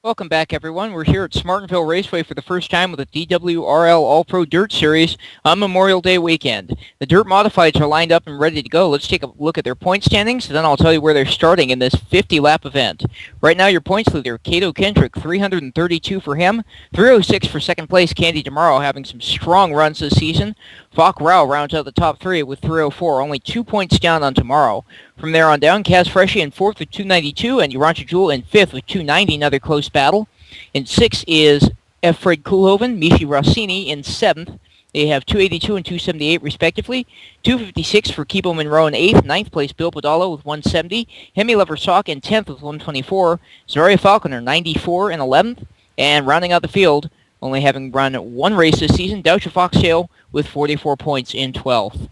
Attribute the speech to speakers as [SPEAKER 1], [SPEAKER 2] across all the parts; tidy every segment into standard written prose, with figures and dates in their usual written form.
[SPEAKER 1] Welcome back, everyone. We're here at Smartinvillle Raceway for the first time with the DWRL All-Pro Dirt Series on Memorial Day weekend. The Dirt Modifieds are lined up and ready to go. Let's take a look at their point standings, and then I'll tell you where they're starting in this 50-lap event. Right now, your points leader, Cato Kendrick, 332 for him, 306 for second place, Candy Tomorrow, having some strong runs this season. Falk Rao rounds out the top three with 304, only 2 points down on Tomorrow. From there on down, Kaz Freshie in fourth with 292, and Urantia Jewel in fifth with 290, another close battle. In sixth is F. Fred Koolhoven, Michi Rossini in seventh. They have 282 and 278 respectively. 256 for Kibo Monroe in eighth. Ninth place, Bill Podolo with 170. Hemi Leversock in 10th with 124. Zaria Falconer, 94 in 11th. And rounding out the field, only having run one race this season, Doucha Foxtail with 44 points in 12th.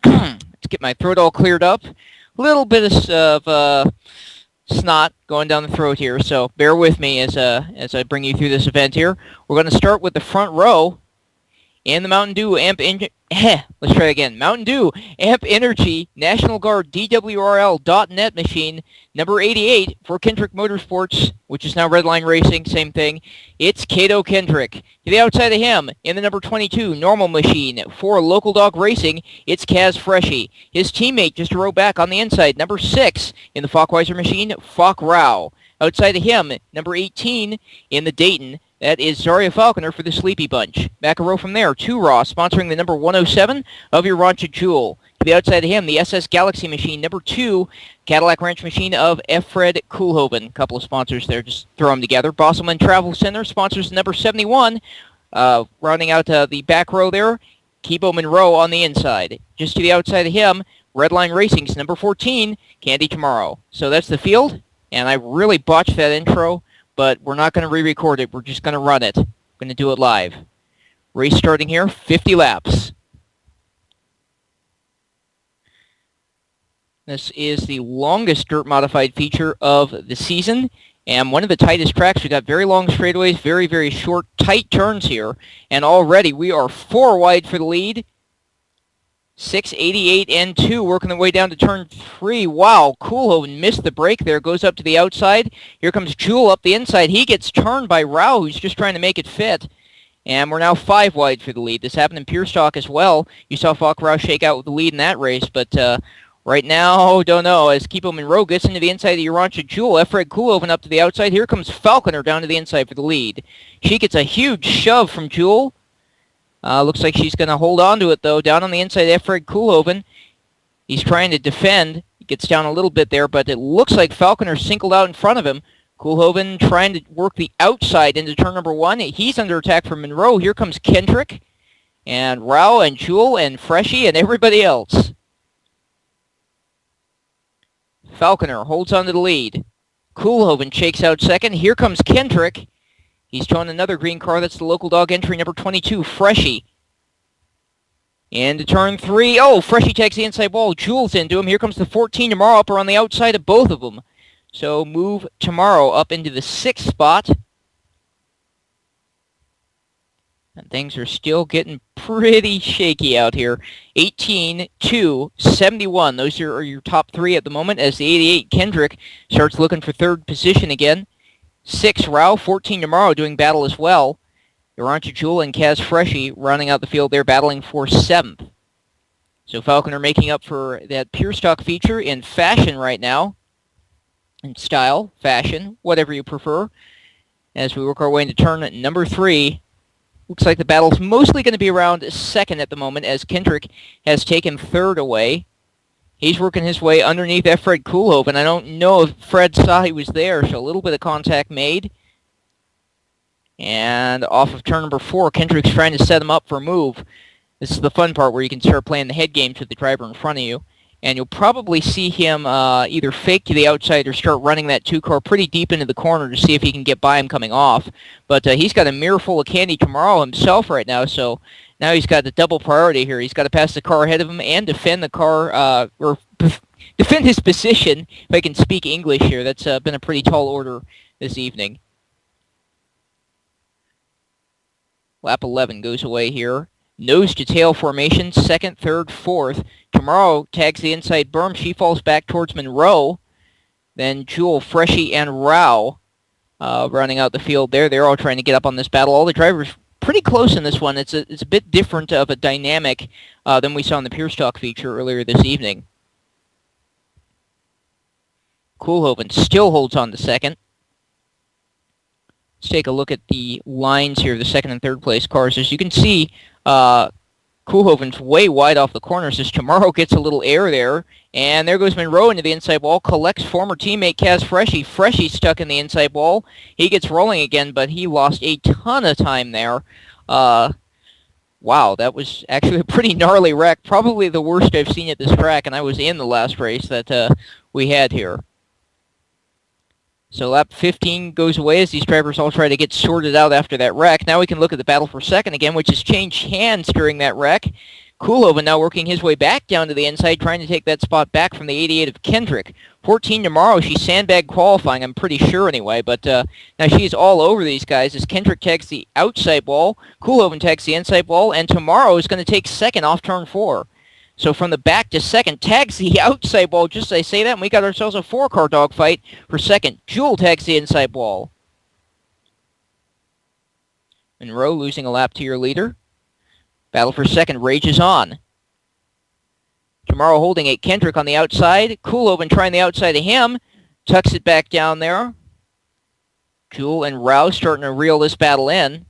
[SPEAKER 1] Let's get my throat all cleared up. A little bit of snot going down the throat here, so bear with me as I bring you through this event here. We're going to start with the front row in the Mountain Dew let's try again. Mountain Dew Amp Energy National Guard DWRL.net machine, number 88 for Kendrick Motorsports, which is now Redline Racing, same thing. It's Cato Kendrick. To the outside of him, in the number 22 normal machine for Local Dog Racing, it's Kaz Freshie. His teammate just a row back on the inside, number 6 in the Falkweiser machine, Falk Rao. Outside of him, number 18 in the Dayton, that is Zaria Falconer for the Sleepy Bunch. Back a row from there, 2 Raw, sponsoring the number 107 of Urantia Jewel. To the outside of him, the SS Galaxy machine, number 2, Cadillac Ranch machine of F. Fred Koolhoven. A couple of sponsors there, just throw them together. Bosselman Travel Center sponsors number 71. Rounding out the back row there, Kibo Monroe on the inside. Just to the outside of him, Redline Racing's number 14, Candy Tomorrow. So that's the field, and I really botched that intro, but we're not going to re-record it. We're just going to run it. We're going to do it live. Race starting here, 50 laps. This is the longest dirt modified feature of the season, and one of the tightest tracks. We've got very long straightaways, very, very short, tight turns here, and already we are 4 wide for the lead. 688 and 2 working their way down to turn 3. Wow, Koolhoven missed the break there, goes up to the outside. Here comes Jewel up the inside. He gets turned by Rao, who's just trying to make it fit. And we're now 5 wide for the lead. This happened in Pure Stock as well. You saw Falk Rao shake out with the lead in that race, but right now, don't know. As Kibo Monroe gets into the inside of the Urantia Jewel, F. Fred Koolhoven up to the outside. Here comes Falconer down to the inside for the lead. She gets a huge shove from Jewel. Looks like she's going to hold on to it, though. Down on the inside, F. Fred Koolhoven. He's trying to defend. He gets down a little bit there, but it looks like Falconer singled out in front of him. Koolhoven trying to work the outside into turn number 1. He's under attack from Monroe. Here comes Kendrick, and Rao, and Jewel, and Freshie, and everybody else. Falconer holds on to the lead. Koolhoven shakes out second. Here comes Kendrick. He's towing another green car. That's the Local Dog entry, number 22, Freshie. Into turn 3. Oh, Freshie takes the inside wall. Jewel's into him. Here comes the 14 Tomorrow up around the outside of both of them. So move Tomorrow up into the 6th spot. And things are still getting pretty shaky out here. 18, 2, 71. Those are your top 3 at the moment as the 88 Kendrick starts looking for 3rd position again. 6 Rao, 14 Tomorrow doing battle as well. Urantia Jewel and Kaz Freshie running out the field there, battling for 7th. So Falconer making up for that Pure Stock feature in fashion right now. In style, fashion, whatever you prefer. As we work our way into turn number 3. Looks like the battle's mostly going to be around 2nd at the moment, as Kendrick has taken 3rd away. He's working his way underneath F. Fred Koolhoven. I don't know if Fred saw he was there, so a little bit of contact made. And off of turn number 4, Kendrick's trying to set him up for a move. This is the fun part where you can start playing the head game to the driver in front of you. And you'll probably see him either fake to the outside or start running that 2-car pretty deep into the corner to see if he can get by him coming off. But he's got a mirror full of Candy Tomorrow himself right now, so now he's got the double priority here. He's got to pass the car ahead of him and defend the car, or defend his position, if I can speak English here. That's been a pretty tall order this evening. Lap 11 goes away here. Nose to tail formation, second, third, fourth. Tomorrow tags the inside berm. She falls back towards Monroe. Then Jewel, Freshie, and Rao running out the field there. They're all trying to get up on this battle. All the drivers pretty close in this one. It's a bit different of a dynamic than we saw in the Pure Stock feature earlier this evening. Koolhoven still holds on to second. Let's take a look at the lines here, the second and third place cars. As you can see, Koolhoven's way wide off the corners as Chamorro gets a little air there. And there goes Monroe into the inside wall, collects former teammate Kaz Freshie. Freshie's stuck in the inside wall. He gets rolling again, but he lost a ton of time there. Wow, that was actually a pretty gnarly wreck. Probably the worst I've seen at this track, and I was in the last race that we had here. So lap 15 goes away as these drivers all try to get sorted out after that wreck. Now we can look at the battle for second again, which has changed hands during that wreck. Koolhoven now working his way back down to the inside, trying to take that spot back from the 88 of Kendrick. 14 tomorrow, she sandbagged qualifying, I'm pretty sure anyway, but now she's all over these guys as Kendrick tags the outside wall, Koolhoven tags the inside wall, and tomorrow is going to take second off turn 4. So from the back to second, tags the outside wall, just as I say that, and we got ourselves a 4-car dogfight for second. Jewel tags the inside wall. Monroe losing a lap to your leader. Battle for second rages on. Tomorrow holding it. Kendrick on the outside. Koolhoven trying the outside of him. Tucks it back down there. Jewel and Rouse starting to reel this battle in.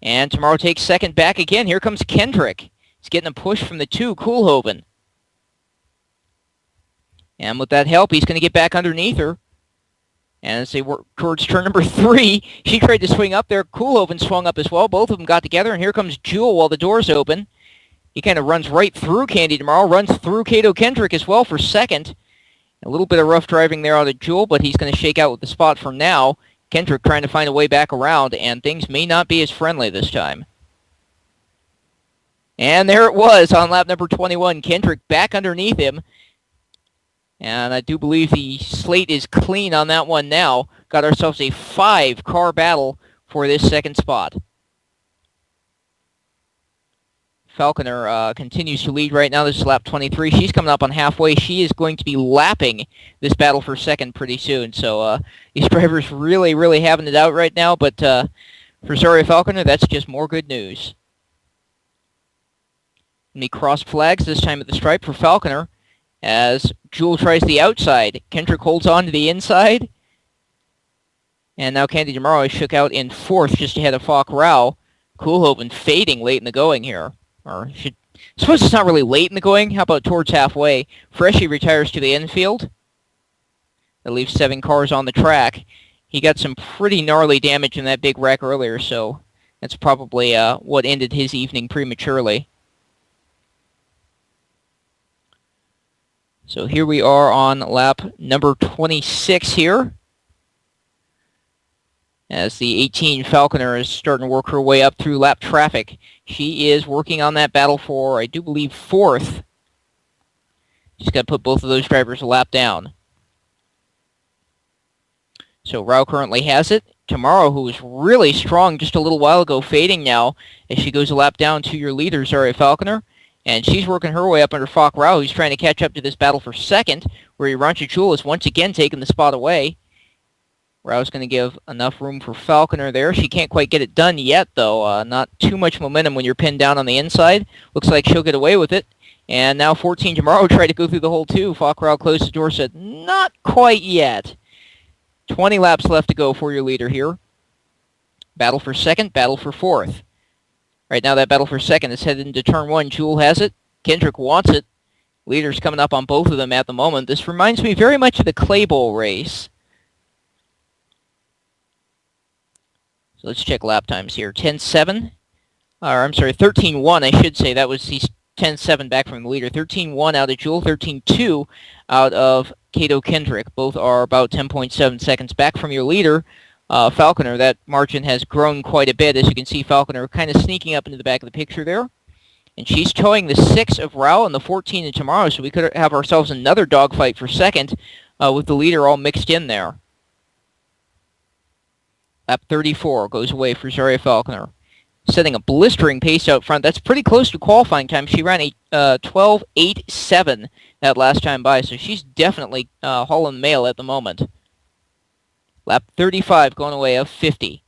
[SPEAKER 1] And Tomorrow takes second back again. Here comes Kendrick. He's getting a push from the 2, Koolhoven. And with that help, he's going to get back underneath her. And as they work towards turn number 3, she tried to swing up there. Koolhoven swung up as well. Both of them got together, and here comes Jewel while the door's open. He kind of runs right through Candy Tomorrow, runs through Kato Kendrick as well for second. A little bit of rough driving there out of Jewel, but he's going to shake out with the spot for now. Kendrick trying to find a way back around, and things may not be as friendly this time. And there it was on lap number 21. Kendrick back underneath him. And I do believe the slate is clean on that one now. Got ourselves a 5-car battle for this second spot. Falconer continues to lead right now. This is lap 23. She's coming up on halfway. She is going to be lapping this battle for second pretty soon. So these drivers really, really having it out right now. But for Zaria Falconer, that's just more good news. And he cross flags, this time at the stripe for Falconer, as Jewel tries the outside. Kendrick holds on to the inside. And now Candy Tomorrow is shook out in 4th, just ahead of Falk Rao. Koolhoven fading late in the going here. Or I suppose it's not really late in the going. How about towards halfway? Freshie retires to the infield. That leaves 7 cars on the track. He got some pretty gnarly damage in that big wreck earlier, so that's probably what ended his evening prematurely. So here we are on lap number 26 here. As the 18 Falconer is starting to work her way up through lap traffic. She is working on that battle for, I do believe, 4th. She's got to put both of those drivers a lap down. So Rao currently has it. Tomorrow, who was really strong just a little while ago, fading now as she goes a lap down to your leader, Zaria Falconer. And she's working her way up under Falk Rao, who's trying to catch up to this battle for second, where Irancha Jewel is once again taking the spot away. Rao's going to give enough room for Falconer there. She can't quite get it done yet, though. Not too much momentum when you're pinned down on the inside. Looks like she'll get away with it. And now 14 tomorrow tried to go through the hole, too. Falk Rao closed the door, said, not quite yet. 20 laps left to go for your leader here. Battle for second, battle for 4th. Right now, that battle for second is headed into turn 1. Jewel has it. Kendrick wants it. Leader's coming up on both of them at the moment. This reminds me very much of the Clay Bowl race. So let's check lap times here. 10.7. Or, I'm sorry, 13.1, I should say. That was the 10.7 back from the leader. 13.1 out of Jewel. 13.2 out of Kato Kendrick. Both are about 10.7 seconds back from your leader. Falconer, that margin has grown quite a bit. As you can see, Falconer kind of sneaking up into the back of the picture there. And she's towing the 6 of Rao and the 14 of Tomorrow, so we could have ourselves another dogfight for second with the leader all mixed in there. Lap 34 goes away for Zarya Falconer, setting a blistering pace out front. That's pretty close to qualifying time. She ran a 12.87 that last time by, so she's definitely hauling mail at the moment. Lap 35 going away of 50.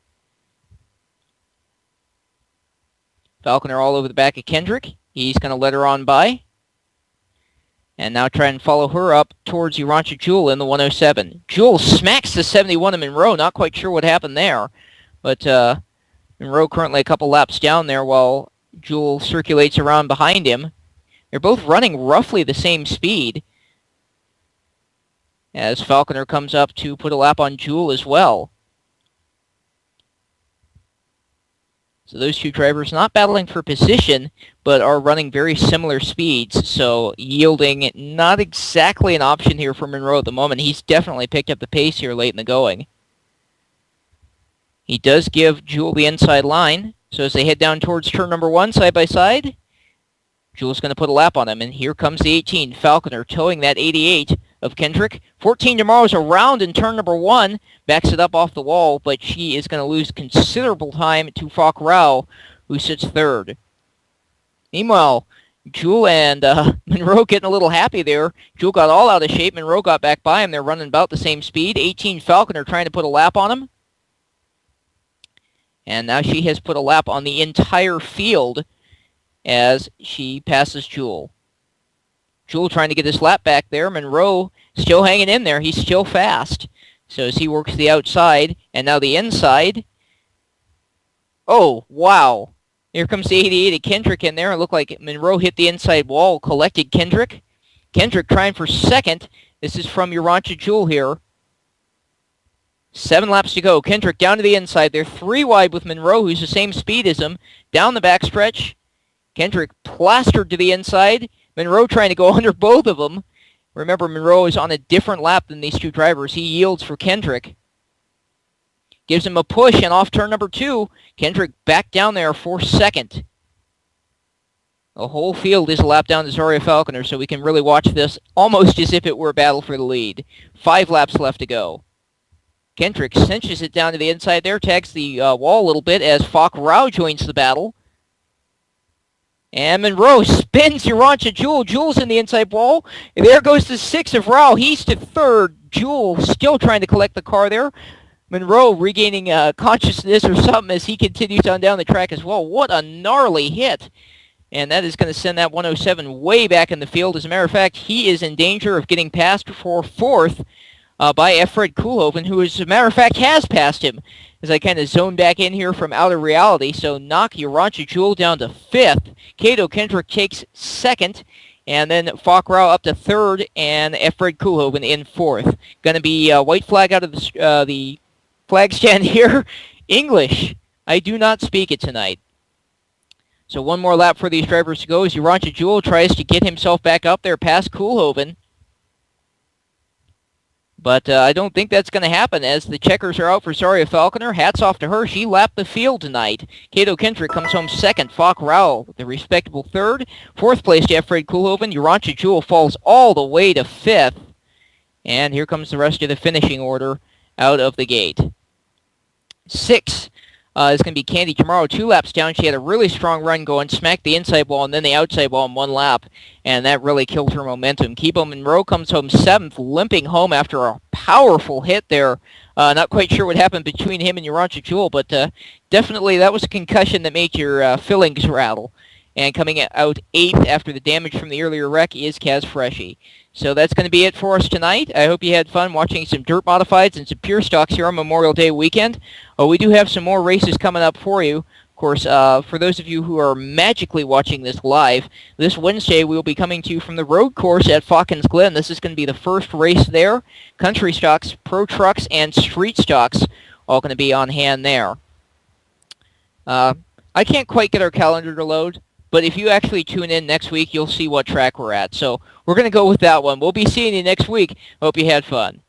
[SPEAKER 1] Falconer all over the back of Kendrick. He's going to let her on by. And now try and follow her up towards Urantia Jewel in the 107. Jewel smacks the 71 of Monroe. Not quite sure what happened there. But Monroe currently a couple laps down there while Jewel circulates around behind him. They're both running roughly the same speed as Falconer comes up to put a lap on Jewel as well. So those two drivers not battling for position, but are running very similar speeds, so yielding not exactly an option here for Monroe at the moment. He's definitely picked up the pace here late in the going. He does give Jewel the inside line, so as they head down towards turn number 1 side by side, Jewel's going to put a lap on him, and here comes the 18, Falconer, towing that 88 of Kendrick. 14 Tomorrow's around in turn number 1, backs it up off the wall, but she is going to lose considerable time to Fok Rao, who sits third. Meanwhile, Jewel and Monroe getting a little happy there. Jewel got all out of shape. Monroe got back by him. They're running about the same speed. 18 Falconer trying to put a lap on him. And now she has put a lap on the entire field as she passes Jewel. Jewel trying to get his lap back there. Monroe still hanging in there. He's still fast. So as he works the outside, and now the inside. Oh, wow. Here comes the 88 of Kendrick in there. It looked like Monroe hit the inside wall, collected Kendrick. Kendrick trying for second. This is from Urantia Jewel here. 7 laps to go. Kendrick down to the inside. They're 3 wide with Monroe, who's the same speed as him. Down the backstretch. Kendrick plastered to the inside. Monroe trying to go under both of them. Remember, Monroe is on a different lap than these two drivers. He yields for Kendrick. Gives him a push, and off turn number 2, Kendrick back down there for second. The whole field is a lap down to Zarya Falconer, so we can really watch this almost as if it were a battle for the lead. 5 laps left to go. Kendrick cinches it down to the inside there, tags the wall a little bit as Fok Rao joins the battle. And Monroe spins Urantia Jewel. Jewel's in the inside wall. And there goes the 6 of Rao. He's to third. Jewel still trying to collect the car there. Monroe regaining consciousness or something as he continues on down the track as well. What a gnarly hit. And that is going to send that 107 way back in the field. As a matter of fact, he is in danger of getting passed for fourth by Fred Koolhoven, who, as a matter of fact, has passed him. As I kind of zone back in here from outer reality, so knock Urantia Jewel down to 5th. Kato Kendrick takes 2nd, and then Fok Rao up to 3rd, and Fred Koolhoven in 4th. Going to be white flag out of the flag stand here. English. I do not speak it tonight. So one more lap for these drivers to go as Urantia Jewel tries to get himself back up there past Koolhoven. But I don't think that's going to happen as the checkers are out for Zarya Falconer. Hats off to her. She lapped the field tonight. Kato Kendrick comes home 2nd. Fok Rao, the respectable 3rd. 4th place to Fred Koolhoven. Urantia Jewel falls all the way to 5th. And here comes the rest of the finishing order out of the gate. 6th is going to be Candy Tomorrow, 2 laps down. She had a really strong run going, smacked the inside wall and then the outside wall in 1 lap, and that really killed her momentum. Kibo Monroe comes home 7th, limping home after a powerful hit there. Not quite sure what happened between him and Urantia Jewel, but definitely that was a concussion that made your fillings rattle. And coming out 8th after the damage from the earlier wreck is Kaz Freshy. So that's going to be it for us tonight. I hope you had fun watching some dirt modifieds and some pure stocks here on Memorial Day weekend. We do have some more races coming up for you. Of course, for those of you who are magically watching this live, this Wednesday we will be coming to you from the road course at Falcons Glen. This is going to be the first race there. Country stocks, pro trucks, and street stocks all going to be on hand there. I can't quite get our calendar to load, but if you actually tune in next week, you'll see what track we're at. So we're going to go with that one. We'll be seeing you next week. Hope you had fun.